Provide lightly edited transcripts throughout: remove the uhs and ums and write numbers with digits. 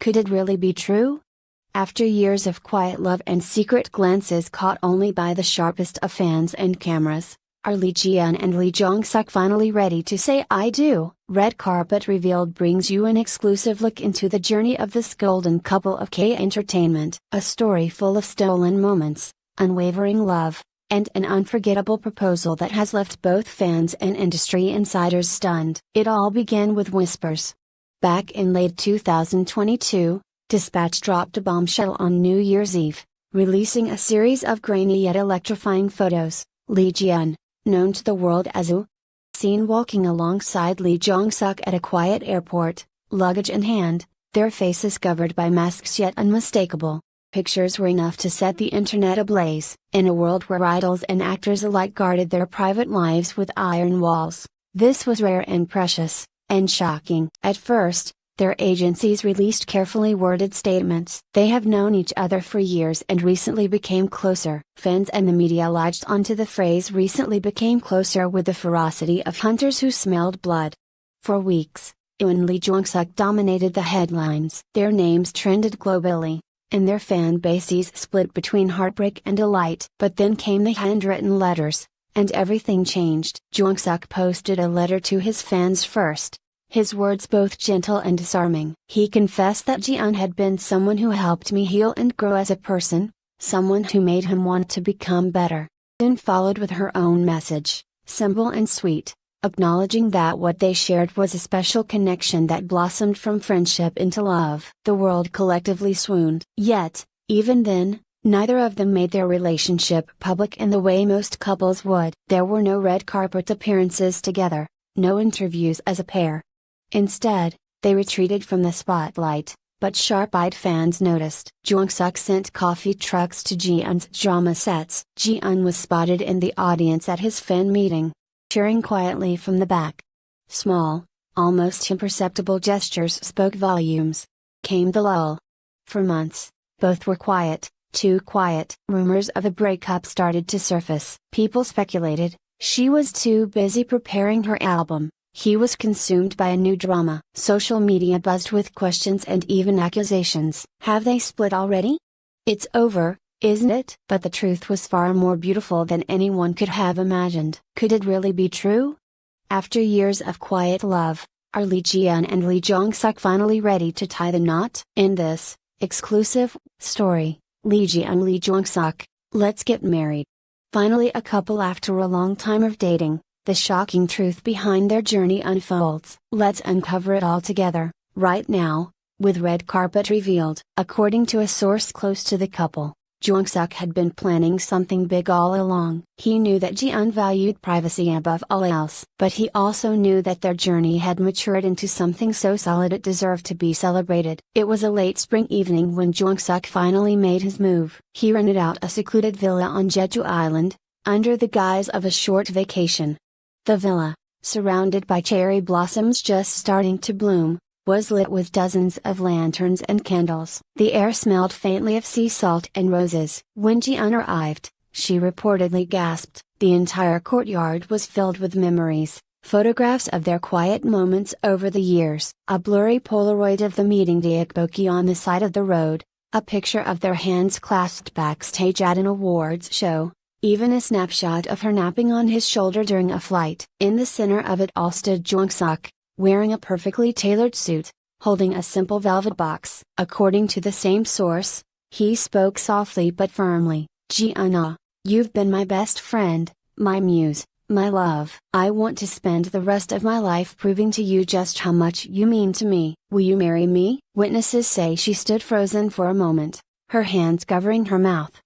Could it really be true? After years of quiet love and secret glances caught only by the sharpest of fans and cameras, are Ji-eun and Lee Jong-suk finally ready to say I do? Red Carpet Revealed brings you an exclusive look into the journey of this golden couple of K-entertainment. A story full of stolen moments, unwavering love, and an unforgettable proposal that has left both fans and industry insiders stunned. It all began with whispers. Back in late 2022, Dispatch dropped a bombshell on New Year's Eve, releasing a series of grainy yet electrifying photos. Lee Ji-eun, known to the world as Ji-eun, seen walking alongside Lee Jong-suk at a quiet airport, luggage in hand, their faces covered by masks yet unmistakable. Pictures were enough to set the internet ablaze. In a world where idols and actors alike guarded their private lives with iron walls, this was rare and precious, and shocking. At first, their agencies released carefully worded statements. They have known each other for years and recently became closer. Fans and the media latched onto the phrase recently became closer with the ferocity of hunters who smelled blood. For weeks, Ji-eun Lee Jong-suk dominated the headlines. Their names trended globally, and their fan bases split between heartbreak and delight. But then came the handwritten letters, and everything changed. Jong-suk posted a letter to his fans first. His words both gentle and disarming. He confessed that Ji-eun had been someone who helped me heal and grow as a person, someone who made him want to become better. Soon followed with her own message, simple and sweet, acknowledging that what they shared was a special connection that blossomed from friendship into love. The world collectively swooned. Yet, even then, neither of them made their relationship public in the way most couples would. There were no red carpet appearances together, no interviews as a pair. Instead, they retreated from the spotlight, but sharp-eyed fans noticed. Jong-suk sent coffee trucks to Ji-eun's drama sets. Ji-eun was spotted in the audience at his fan meeting, cheering quietly from the back. Small, almost imperceptible gestures spoke volumes. Came the lull. For months, both were quiet, too quiet. Rumors of a breakup started to surface. People speculated, she was too busy preparing her album. He was consumed by a new drama. Social media buzzed with questions and even accusations. Have they split already? It's over, isn't it? But the truth was far more beautiful than anyone could have imagined. Could it really be true? After years of quiet love, are Lee Ji-eun and Lee Jong-suk finally ready to tie the knot? In this exclusive story, Lee Ji-eun Lee Jong-suk, let's get married. Finally a couple after a long time of dating. The shocking truth behind their journey unfolds. Let's uncover it all together, right now, with Red Carpet Revealed. According to a source close to the couple, Jong-suk had been planning something big all along. He knew that Ji-eun valued privacy above all else. But he also knew that their journey had matured into something so solid it deserved to be celebrated. It was a late spring evening when Jong-suk finally made his move. He rented out a secluded villa on Jeju Island, under the guise of a short vacation. The villa, surrounded by cherry blossoms just starting to bloom, was lit with dozens of lanterns and candles. The air smelled faintly of sea salt and roses. When Ji-eun arrived, she reportedly gasped. The entire courtyard was filled with memories, photographs of their quiet moments over the years. A blurry Polaroid of the meeting daekboki on the side of the road, a picture of their hands clasped backstage at an awards show. Even a snapshot of her napping on his shoulder during a flight. In the center of it all stood Jong-suk, wearing a perfectly tailored suit, holding a simple velvet box. According to the same source, he spoke softly but firmly. Ji-eun, you've been my best friend, my muse, my love. I want to spend the rest of my life proving to you just how much you mean to me. Will you marry me? Witnesses say she stood frozen for a moment, her hands covering her mouth.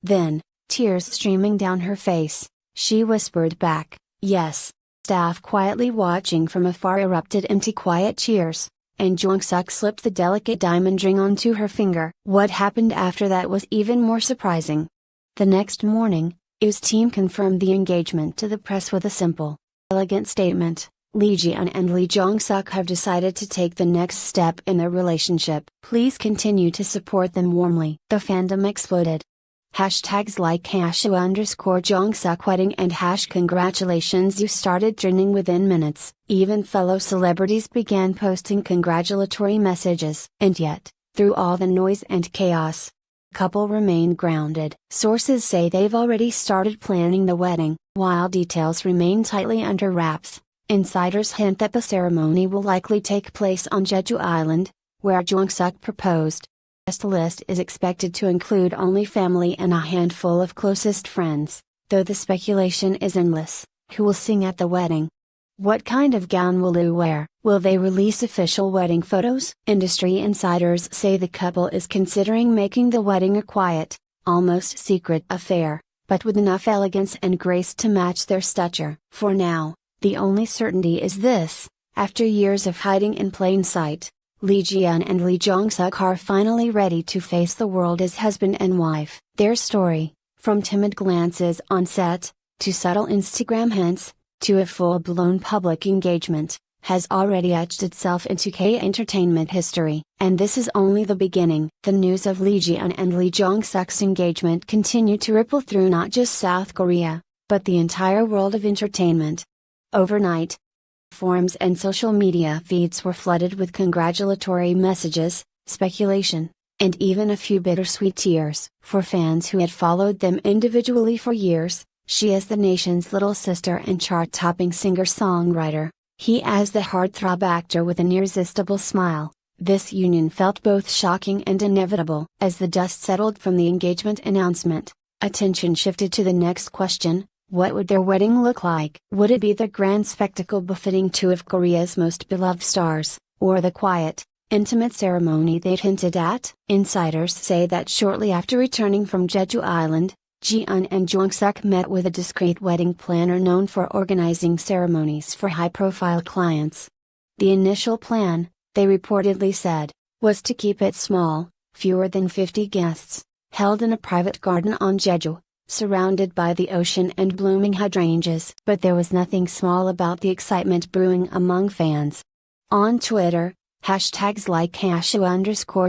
Then, tears streaming down her face, she whispered back, yes. Staff quietly watching from afar erupted into quiet cheers, and Jong-suk slipped the delicate diamond ring onto her finger. What happened after that was even more surprising. The next morning, Ji's team confirmed the engagement to the press with a simple, elegant statement. Lee Ji-eun and Lee Jong-suk have decided to take the next step in their relationship. Please continue to support them warmly. The fandom exploded. Hashtags like #Jong-suk wedding and #congratulations you started trending within minutes. Even fellow celebrities began posting congratulatory messages. And yet, Through all the noise and chaos, the couple remain grounded. Sources say they've already started planning the wedding, while details remain tightly under wraps. Insiders hint that the ceremony will likely take place on Jeju Island, where Jong-suk proposed. The guest list is expected to include only family and a handful of closest friends, though the speculation is endless. Who will sing at the wedding? What kind of gown will Lee wear? Will they release official wedding photos? Industry insiders say the couple is considering making the wedding a quiet, almost secret affair, but with enough elegance and grace to match their stature. For now, the only certainty is this: after years of hiding in plain sight, Lee Ji-eun and Lee Jong-suk are finally ready to face the world as husband and wife. Their story, from timid glances on set, to subtle Instagram hints, to a full-blown public engagement, has already etched itself into K-entertainment history. And this is only the beginning. The news of Lee Ji-eun and Lee Jong-suk's engagement continued to ripple through not just South Korea, but the entire world of entertainment. Overnight, forums and social media feeds were flooded with congratulatory messages, speculation, and even a few bittersweet tears. For fans who had followed them individually for years, she as the nation's little sister and chart-topping singer-songwriter, he as the heartthrob actor with an irresistible smile, this union felt both shocking and inevitable. As the dust settled from the engagement announcement, attention shifted to the next question: what would their wedding look like? Would it be the grand spectacle befitting two of Korea's most beloved stars, or the quiet, intimate ceremony they'd hinted at? Insiders say that shortly after returning from Jeju Island, Ji-eun and Jong-suk met with a discreet wedding planner known for organizing ceremonies for high-profile clients. The initial plan, they reportedly said, was to keep it small, fewer than 50 guests, held in a private garden on Jeju, surrounded by the ocean and blooming hydrangeas. But there was nothing small about the excitement brewing among fans. On Twitter, hashtags like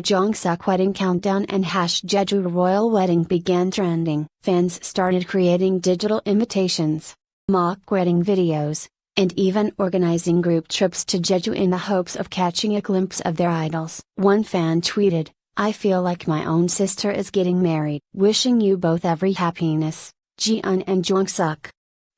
#Jong-suk wedding countdown and #Jeju royal wedding began trending. Fans started creating digital invitations, mock wedding videos, and even organizing group trips to Jeju in the hopes of catching a glimpse of their idols. One fan tweeted, "I feel like my own sister is getting married. Wishing you both every happiness, Ji-eun and Jong-suk."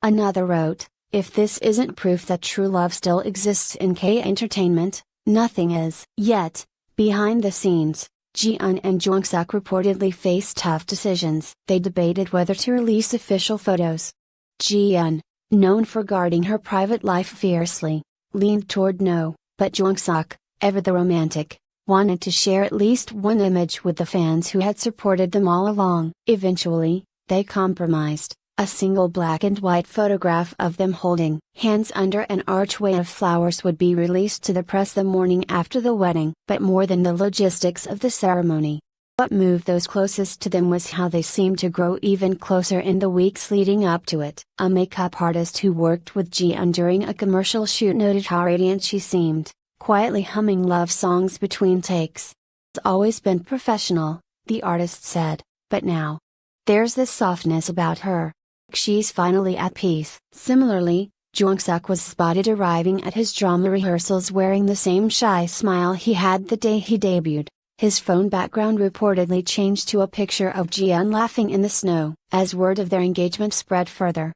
Another wrote, "If this isn't proof that true love still exists in K-entertainment, nothing is." Yet, behind the scenes, Ji-eun and Jong-suk reportedly faced tough decisions. They debated whether to release official photos. Ji-eun, known for guarding her private life fiercely, leaned toward no, but Jong-suk, ever the romantic, wanted to share at least one image with the fans who had supported them all along. Eventually, they compromised. A single black and white photograph of them holding hands under an archway of flowers would be released to the press the morning after the wedding. But more than the logistics of the ceremony, what moved those closest to them was how they seemed to grow even closer in the weeks leading up to it. A makeup artist who worked with Ji-eun during a commercial shoot noted how radiant she seemed, quietly humming love songs between takes. "It's always been professional," the artist said, "but now, there's this softness about her. She's finally at peace." Similarly, Jong-suk was spotted arriving at his drama rehearsals wearing the same shy smile he had the day he debuted. His phone background reportedly changed to a picture of Ji-eun laughing in the snow. As word of their engagement spread further,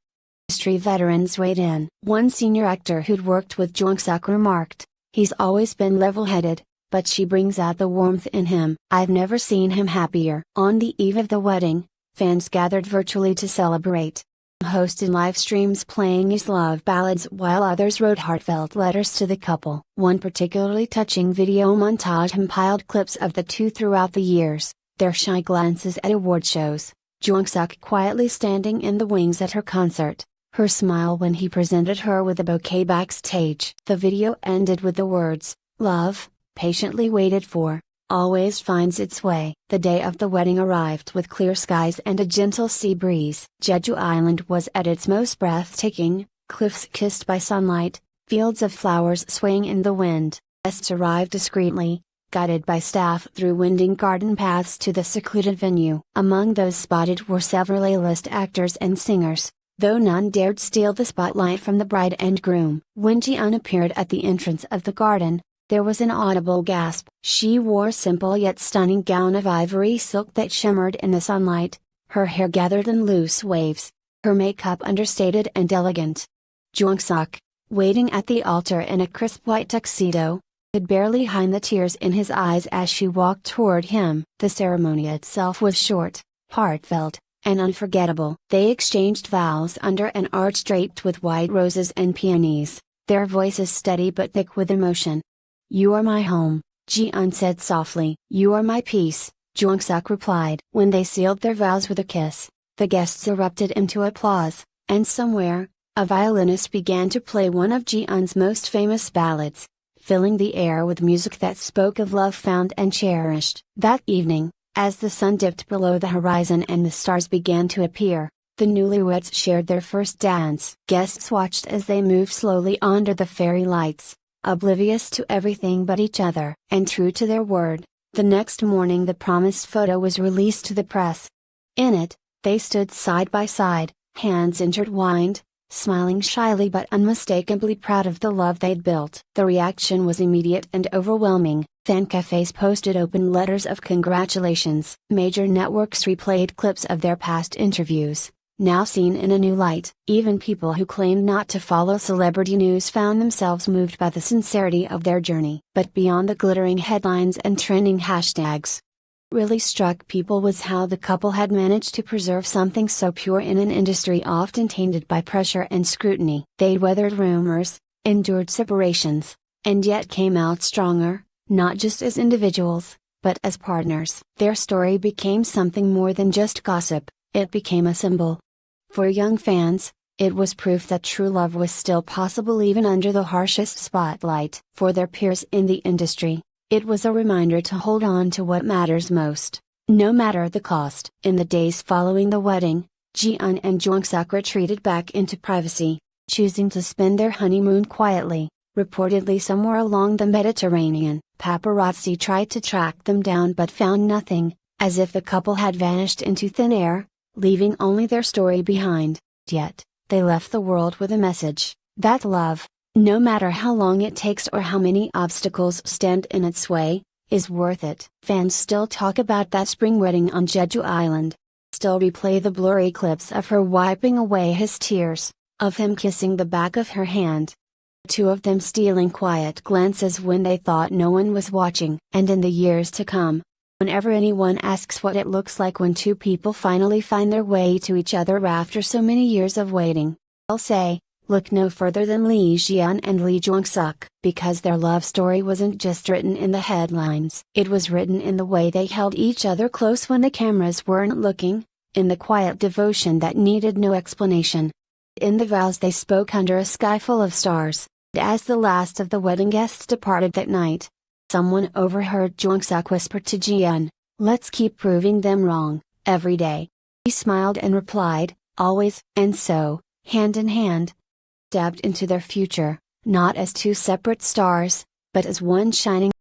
industry veterans weighed in. One senior actor who'd worked with Jong-suk remarked, "He's always been level-headed, but she brings out the warmth in him. I've never seen him happier." On the eve of the wedding, fans gathered virtually to celebrate. Hosted live streams playing his love ballads while others wrote heartfelt letters to the couple. One particularly touching video montage compiled clips of the two throughout the years, their shy glances at award shows, Jong-suk quietly standing in the wings at her concert, her smile when he presented her with a bouquet backstage. The video ended with the words, "Love, patiently waited for, always finds its way." The day of the wedding arrived with clear skies and a gentle sea breeze. Jeju Island was at its most breathtaking, cliffs kissed by sunlight, fields of flowers swaying in the wind. Guests arrived discreetly, guided by staff through winding garden paths to the secluded venue. Among those spotted were several A-list actors and singers, though none dared steal the spotlight from the bride and groom. When Ji-eun appeared at the entrance of the garden, There was an audible gasp. She wore a simple yet stunning gown of ivory silk that shimmered in the sunlight, her hair gathered in loose waves, her makeup understated and elegant. Jong-suk, waiting at the altar in a crisp white tuxedo, could barely hide the tears in his eyes as she walked toward him. The ceremony itself was short, heartfelt, and unforgettable. They exchanged vows under an arch draped with white roses and peonies, their voices steady but thick with emotion. "You are my home," Ji-eun said softly. "You are my peace," Jong-suk replied. When they sealed their vows with a kiss, the guests erupted into applause, and somewhere, a violinist began to play one of Ji-eun's most famous ballads, filling the air with music that spoke of love found and cherished. That evening, as the sun dipped below the horizon and the stars began to appear, the newlyweds shared their first dance. Guests watched as they moved slowly under the fairy lights, oblivious to everything but each other. And true to their word, the next morning the promised photo was released to the press. In it, they stood side by side, hands intertwined, smiling shyly but unmistakably proud of the love they'd built. The reaction was immediate and overwhelming. Fan cafes posted open letters of congratulations. Major networks replayed clips of their past interviews, now seen in a new light. Even people who claimed not to follow celebrity news found themselves moved by the sincerity of their journey. But beyond the glittering headlines and trending hashtags, really struck people was how the couple had managed to preserve something so pure in an industry often tainted by pressure and scrutiny. They'd weathered rumors, endured separations, and yet came out stronger, not just as individuals, but as partners. Their story became something more than just gossip, it became a symbol. For young fans, it was proof that true love was still possible even under the harshest spotlight. For their peers in the industry, it was a reminder to hold on to what matters most, no matter the cost. In the days following the wedding, Ji-eun and Jong-suk retreated back into privacy, choosing to spend their honeymoon quietly, reportedly somewhere along the Mediterranean. Paparazzi tried to track them down but found nothing, as if the couple had vanished into thin air, leaving only their story behind. Yet, they left the world with a message, that love, no matter how long it takes or how many obstacles stand in its way, is worth it. Fans still talk about that spring wedding on Jeju Island, still replay the blurry clips of her wiping away his tears, of him kissing the back of her hand, two of them stealing quiet glances when they thought no one was watching. And in the years to come, whenever anyone asks what it looks like when two people finally find their way to each other after so many years of waiting, they'll say, look no further than Lee Ji-eun and Lee Jong-suk. Because their love story wasn't just written in the headlines. It was written in the way they held each other close when the cameras weren't looking, in the quiet devotion that needed no explanation, in the vows they spoke under a sky full of stars. As the last of the wedding guests departed that night, someone overheard Jong-suk whisper to Ji-eun, let's keep proving them wrong, every day. He smiled and replied, always. And so, hand in hand, stepped into their future, not as two separate stars, but as one shining